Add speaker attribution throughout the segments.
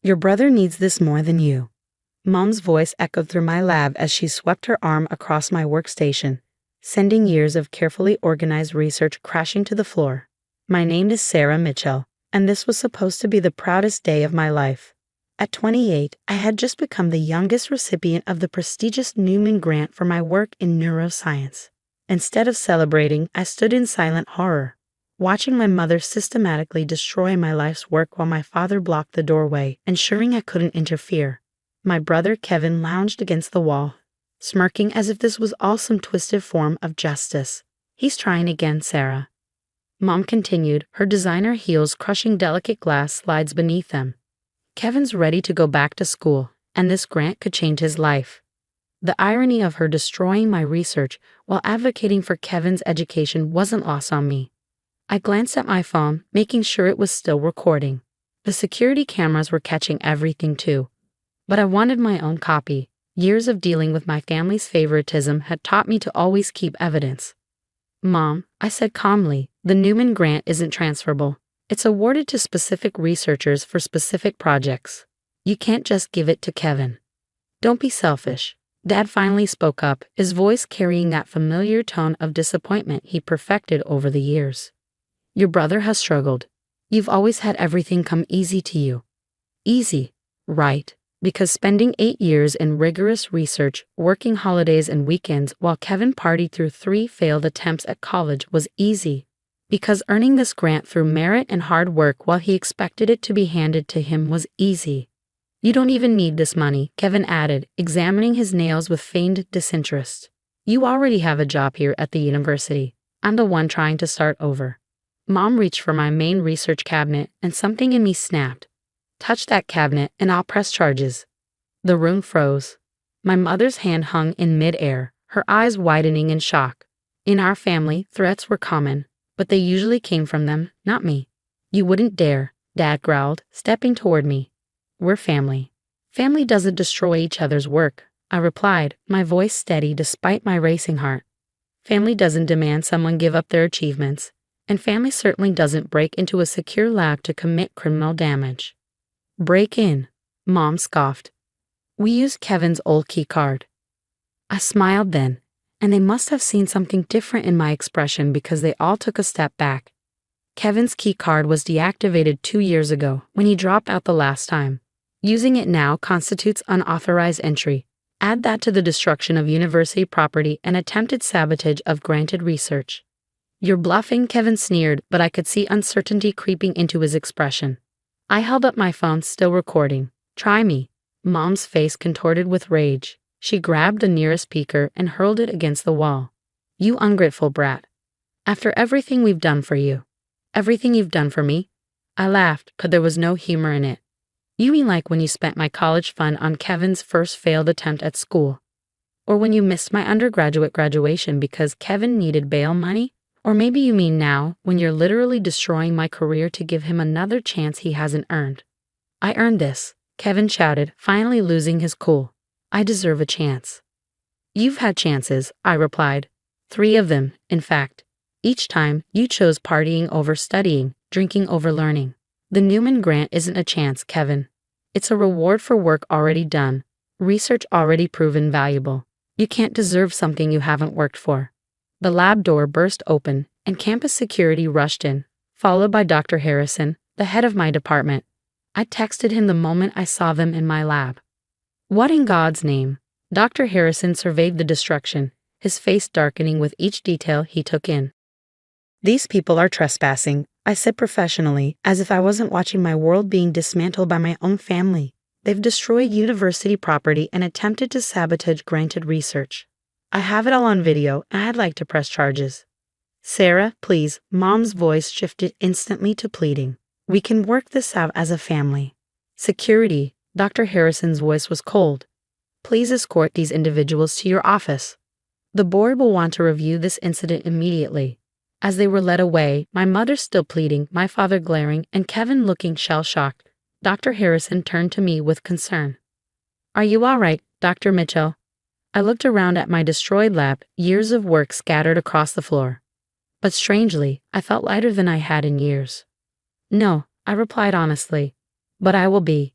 Speaker 1: Your brother needs this more than you. Mom's voice echoed through my lab as she swept her arm across my workstation, sending years of carefully organized research crashing to the floor. My name is Sarah Mitchell, and this was supposed to be the proudest day of my life. At 28, I had just become the youngest recipient of the prestigious Newman Grant for my work in neuroscience. Instead of celebrating, I stood in silent horror, watching my mother systematically destroy my life's work while my father blocked the doorway, ensuring I couldn't interfere. My brother Kevin lounged against the wall, smirking as if this was all some twisted form of justice. He's trying again, Sarah. Mom continued, her designer heels crushing delicate glass slides beneath them. Kevin's ready to go back to school, and this grant could change his life. The irony of her destroying my research while advocating for Kevin's education wasn't lost on me. I glanced at my phone, making sure it was still recording. The security cameras were catching everything too. But I wanted my own copy. Years of dealing with my family's favoritism had taught me to always keep evidence. Mom, I said calmly, the Newman Grant isn't transferable. It's awarded to specific researchers for specific projects. You can't just give it to Kevin. Don't be selfish. Dad finally spoke up, his voice carrying that familiar tone of disappointment he perfected over the years. Your brother has struggled. You've always had everything come easy to you. Easy, right? Because spending 8 years in rigorous research, working holidays and weekends while Kevin partied through 3 failed attempts at college was easy. Because earning this grant through merit and hard work while he expected it to be handed to him was easy. You don't even need this money, Kevin added, examining his nails with feigned disinterest. You already have a job here at the university. I'm the one trying to start over. Mom reached for my main research cabinet and something in me snapped. Touch that cabinet and I'll press charges. The room froze. My mother's hand hung in mid-air, her eyes widening in shock. In our family, threats were common, but they usually came from them, not me. You wouldn't dare, Dad growled, stepping toward me. We're family. Family doesn't destroy each other's work, I replied, my voice steady despite my racing heart. Family doesn't demand someone give up their achievements, and family certainly doesn't break into a secure lab to commit criminal damage. Break in, Mom scoffed. We used Kevin's old key card. I smiled then, and they must have seen something different in my expression because they all took a step back. Kevin's key card was deactivated 2 years ago when he dropped out the last time. Using it now constitutes unauthorized entry. Add that to the destruction of university property and attempted sabotage of granted research. You're bluffing, Kevin sneered, but I could see uncertainty creeping into his expression. I held up my phone, still recording. Try me. Mom's face contorted with rage. She grabbed the nearest speaker and hurled it against the wall. You ungrateful brat. After everything we've done for you. Everything you've done for me? I laughed, but there was no humor in it. You mean like when you spent my college fund on Kevin's first failed attempt at school? Or when you missed my undergraduate graduation because Kevin needed bail money? Or maybe you mean now, when you're literally destroying my career to give him another chance he hasn't earned. I earned this, Kevin shouted, finally losing his cool. I deserve a chance. You've had chances, I replied. 3 of them, in fact. Each time, you chose partying over studying, drinking over learning. The Newman Grant isn't a chance, Kevin. It's a reward for work already done, research already proven valuable. You can't deserve something you haven't worked for. The lab door burst open, and campus security rushed in, followed by Dr. Harrison, the head of my department. I texted him the moment I saw them in my lab. What in God's name? Dr. Harrison surveyed the destruction, his face darkening with each detail he took in. These people are trespassing, I said professionally, as if I wasn't watching my world being dismantled by my own family. They've destroyed university property and attempted to sabotage granted research. I have it all on video, and I'd like to press charges. Sarah, please, Mom's voice shifted instantly to pleading. We can work this out as a family. Security, Dr. Harrison's voice was cold. Please escort these individuals to your office. The board will want to review this incident immediately. As they were led away, my mother still pleading, my father glaring, and Kevin looking shell-shocked, Dr. Harrison turned to me with concern. Are you all right, Dr. Mitchell? I looked around at my destroyed lab, years of work scattered across the floor. But strangely, I felt lighter than I had in years. No, I replied honestly. But I will be.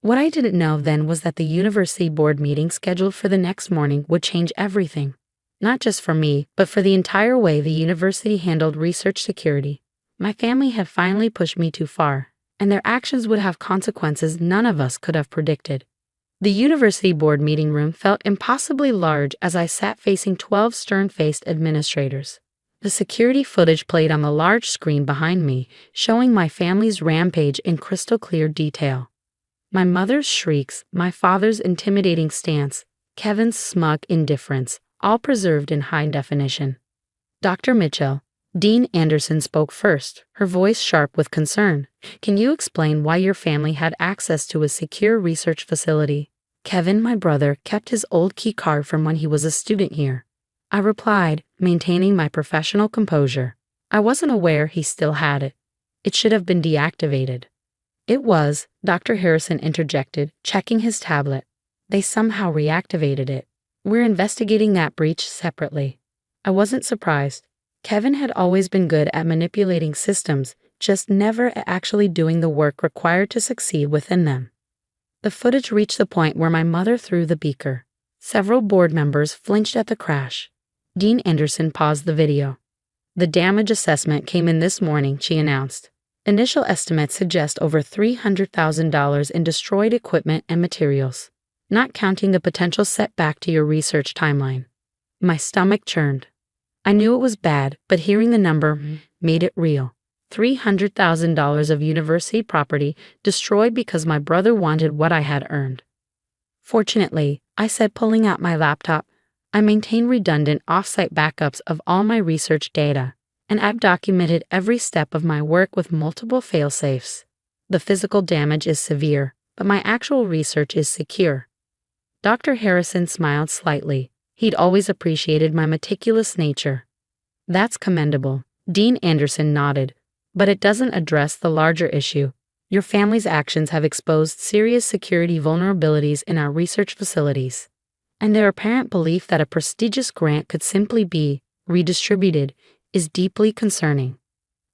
Speaker 1: What I didn't know then was that the university board meeting scheduled for the next morning would change everything. Not just for me, but for the entire way the university handled research security. My family had finally pushed me too far, and their actions would have consequences none of us could have predicted. The university board meeting room felt impossibly large as I sat facing 12 stern-faced administrators. The security footage played on the large screen behind me, showing my family's rampage in crystal-clear detail. My mother's shrieks, my father's intimidating stance, Kevin's smug indifference, all preserved in high definition. Dr. Mitchell, Dean Anderson spoke first, her voice sharp with concern. Can you explain why your family had access to a secure research facility? Kevin, my brother, kept his old key card from when he was a student here. I replied, maintaining my professional composure. I wasn't aware he still had it. It should have been deactivated. It was, Dr. Harrison interjected, checking his tablet. They somehow reactivated it. We're investigating that breach separately. I wasn't surprised. Kevin had always been good at manipulating systems, just never at actually doing the work required to succeed within them. The footage reached the point where my mother threw the beaker. Several board members flinched at the crash. Dean Anderson paused the video. The damage assessment came in this morning, she announced. Initial estimates suggest over $300,000 in destroyed equipment and materials, not counting the potential setback to your research timeline. My stomach churned. I knew it was bad, but hearing the number made it real. $300,000 of university property destroyed because my brother wanted what I had earned. Fortunately, I said, pulling out my laptop, I maintain redundant off-site backups of all my research data, and I've documented every step of my work with multiple fail-safes. The physical damage is severe, but my actual research is secure. Dr. Harrison smiled slightly. He'd always appreciated my meticulous nature. That's commendable. Dean Anderson nodded, but it doesn't address the larger issue. Your family's actions have exposed serious security vulnerabilities in our research facilities, and their apparent belief that a prestigious grant could simply be redistributed is deeply concerning.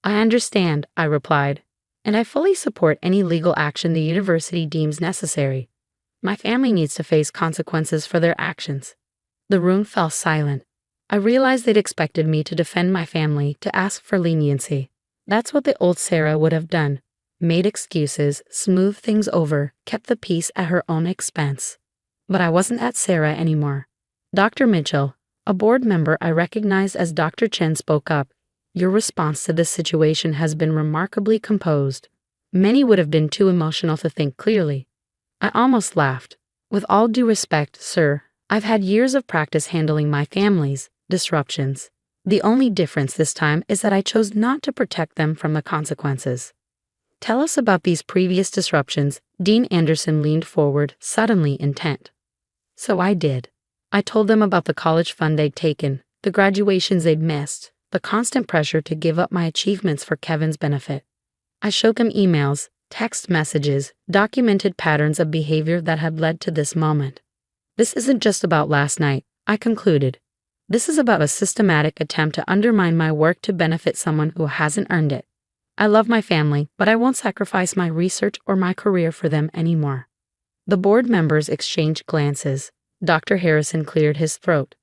Speaker 1: I understand, I replied, and I fully support any legal action the university deems necessary. My family needs to face consequences for their actions. The room fell silent. I realized they'd expected me to defend my family, to ask for leniency. That's what the old Sarah would have done. Made excuses, smoothed things over, kept the peace at her own expense. But I wasn't that Sarah anymore. Dr. Mitchell, a board member I recognized as Dr. Chen, spoke up. Your response to this situation has been remarkably composed. Many would have been too emotional to think clearly. I almost laughed. With all due respect, sir, I've had years of practice handling my family's disruptions. The only difference this time is that I chose not to protect them from the consequences. Tell us about these previous disruptions. Dean Anderson leaned forward, suddenly intent. So I did. I told them about the college fund they'd taken, the graduations they'd missed, the constant pressure to give up my achievements for Kevin's benefit. I showed them emails, text messages, documented patterns of behavior that had led to this moment. This isn't just about last night, I concluded. This is about a systematic attempt to undermine my work to benefit someone who hasn't earned it. I love my family, but I won't sacrifice my research or my career for them anymore. The board members exchanged glances. Dr. Harrison cleared his throat.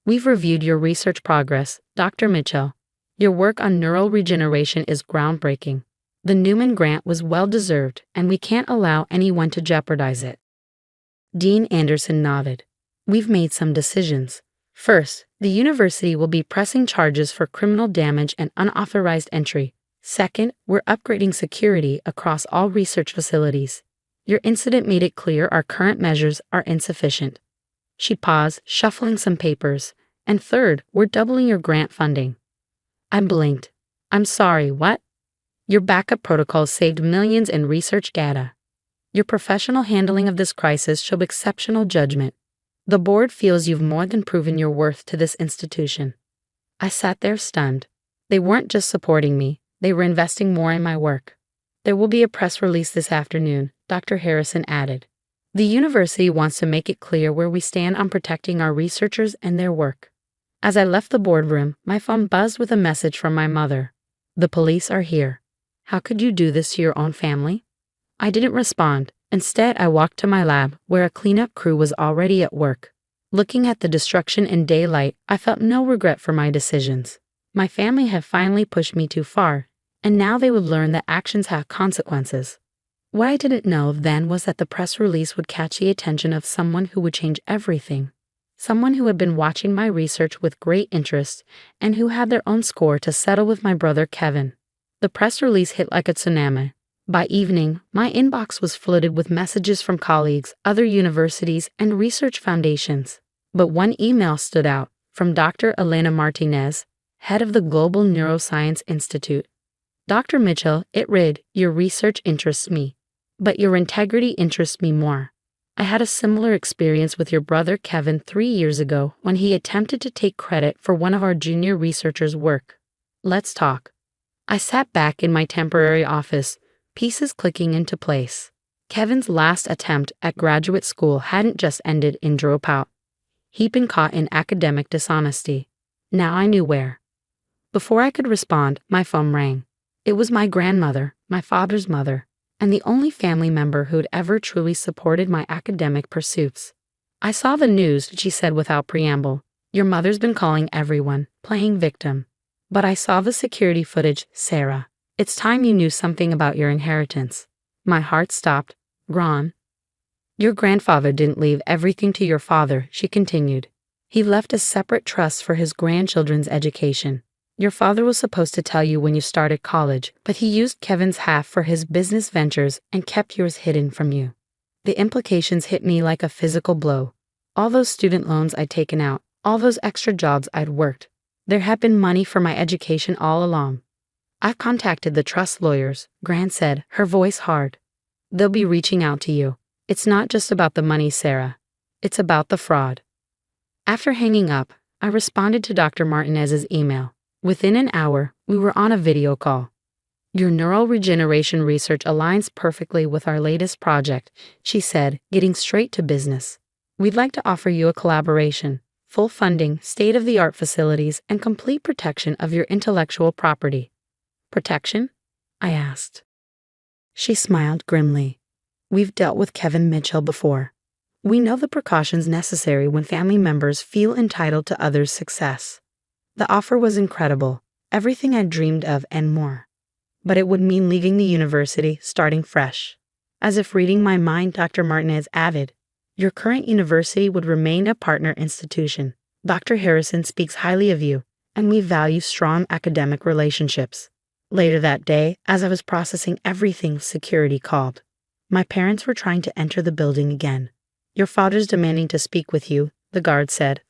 Speaker 1: We've reviewed your research progress, Dr. Mitchell. Your work on neural regeneration is groundbreaking. The Newman grant was well-deserved, and we can't allow anyone to jeopardize it. Dean Anderson nodded. We've made some decisions. First, the university will be pressing charges for criminal damage and unauthorized entry. Second, we're upgrading security across all research facilities. Your incident made it clear our current measures are insufficient. She paused, shuffling some papers. And third, we're doubling your grant funding. I blinked. I'm sorry, what? Your backup protocols saved millions in research data. Your professional handling of this crisis showed exceptional judgment. The board feels you've more than proven your worth to this institution. I sat there stunned. They weren't just supporting me, they were investing more in my work. There will be a press release this afternoon, Dr. Harrison added. The university wants to make it clear where we stand on protecting our researchers and their work. As I left the boardroom, my phone buzzed with a message from my mother. The police are here. How could you do this to your own family? I didn't respond. Instead, I walked to my lab, where a cleanup crew was already at work. Looking at the destruction in daylight, I felt no regret for my decisions. My family had finally pushed me too far, and now they would learn that actions have consequences. What I didn't know then was that the press release would catch the attention of someone who would change everything. Someone who had been watching my research with great interest and who had their own score to settle with my brother Kevin. The press release hit like a tsunami. By evening, my inbox was flooded with messages from colleagues, other universities, and research foundations. But one email stood out, from Dr. Elena Martinez, head of the Global Neuroscience Institute. Dr. Mitchell, it read, "Your research interests me, but your integrity interests me more. I had a similar experience with your brother Kevin 3 years ago when he attempted to take credit for one of our junior researchers' work. Let's talk." I sat back in my temporary office, pieces clicking into place. Kevin's last attempt at graduate school hadn't just ended in dropout. He'd been caught in academic dishonesty. Now I knew where. Before I could respond, my phone rang. It was my grandmother, my father's mother, and the only family member who'd ever truly supported my academic pursuits. "I saw the news," she said without preamble. "Your mother's been calling everyone, playing victim. But I saw the security footage, Sarah. It's time you knew something about your inheritance." My heart stopped. "Ron, your grandfather didn't leave everything to your father," she continued. "He left a separate trust for his grandchildren's education. Your father was supposed to tell you when you started college, but he used Kevin's half for his business ventures and kept yours hidden from you." The implications hit me like a physical blow. All those student loans I'd taken out, all those extra jobs I'd worked. There had been money for my education all along. "I've contacted the trust lawyers," Gran said, her voice hard. "They'll be reaching out to you. It's not just about the money, Sarah. It's about the fraud." After hanging up, I responded to Dr. Martinez's email. Within an hour, we were on a video call. "Your neural regeneration research aligns perfectly with our latest project," she said, getting straight to business. "We'd like to offer you a collaboration, full funding, state-of-the-art facilities, and complete protection of your intellectual property." "Protection?" I asked. She smiled grimly. "We've dealt with Kevin Mitchell before. We know the precautions necessary when family members feel entitled to others' success." The offer was incredible, everything I'd dreamed of and more. But it would mean leaving the university, starting fresh. As if reading my mind, Dr. Martinez added, "Your current university would remain a partner institution. Dr. Harrison speaks highly of you, and we value strong academic relationships." Later that day, as I was processing everything, security called. My parents were trying to enter the building again. "Your father's demanding to speak with you," the guard said.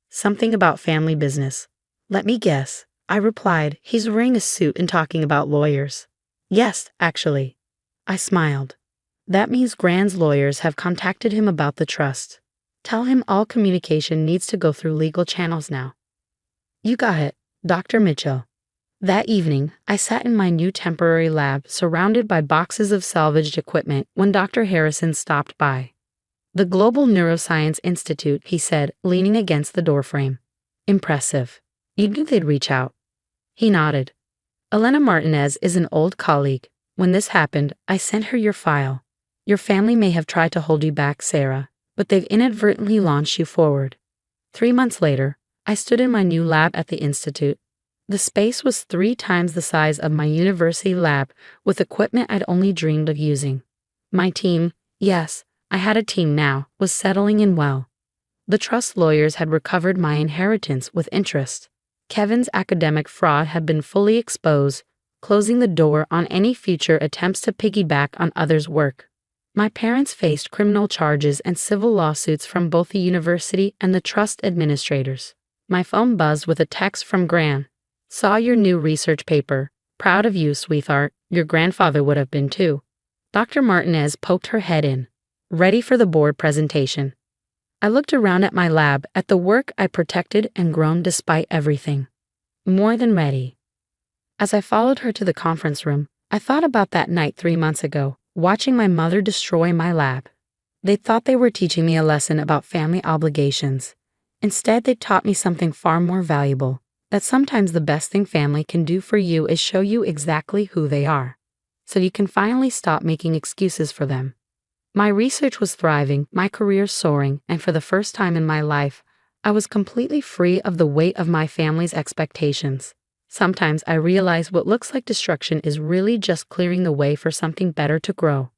Speaker 1: "Something about family business." "Let me guess," I replied. "He's wearing a suit and talking about lawyers." "Yes, actually." I smiled. "That means Gran's lawyers have contacted him about the trust. Tell him all communication needs to go through legal channels now." "You got it, Dr. Mitchell." That evening, I sat in my new temporary lab, surrounded by boxes of salvaged equipment, when Dr. Harrison stopped by. "The Global Neuroscience Institute," he said, leaning against the doorframe. "Impressive. You knew they'd reach out." He nodded. "Elena Martinez is an old colleague. When this happened, I sent her your file. Your family may have tried to hold you back, Sarah, but they've inadvertently launched you forward." 3 months later, I stood in my new lab at the Institute. The space was 3 times the size of my university lab, with equipment I'd only dreamed of using. My team, yes, I had a team now, was settling in well. The trust lawyers had recovered my inheritance with interest. Kevin's academic fraud had been fully exposed, closing the door on any future attempts to piggyback on others' work. My parents faced criminal charges and civil lawsuits from both the university and the trust administrators. My phone buzzed with a text from Gran. "Saw your new research paper. Proud of you, sweetheart. Your grandfather would have been too." Dr. Martinez poked her head in. "Ready for the board presentation." I looked around at my lab, at the work I protected and grown despite everything. More than ready. As I followed her to the conference room, I thought about that night 3 months ago, watching my mother destroy my lab. They thought they were teaching me a lesson about family obligations. Instead, they taught me something far more valuable. That sometimes the best thing family can do for you is show you exactly who they are, so you can finally stop making excuses for them. My research was thriving, my career soaring, and for the first time in my life, I was completely free of the weight of my family's expectations. Sometimes I realize what looks like destruction is really just clearing the way for something better to grow.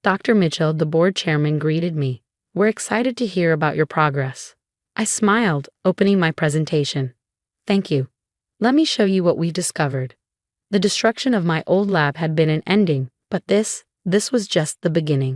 Speaker 1: Dr. Mitchell, the board chairman, greeted me. "We're excited to hear about your progress." I smiled, opening my presentation. "Thank you. Let me show you what we discovered." The destruction of my old lab had been an ending, but this was just the beginning.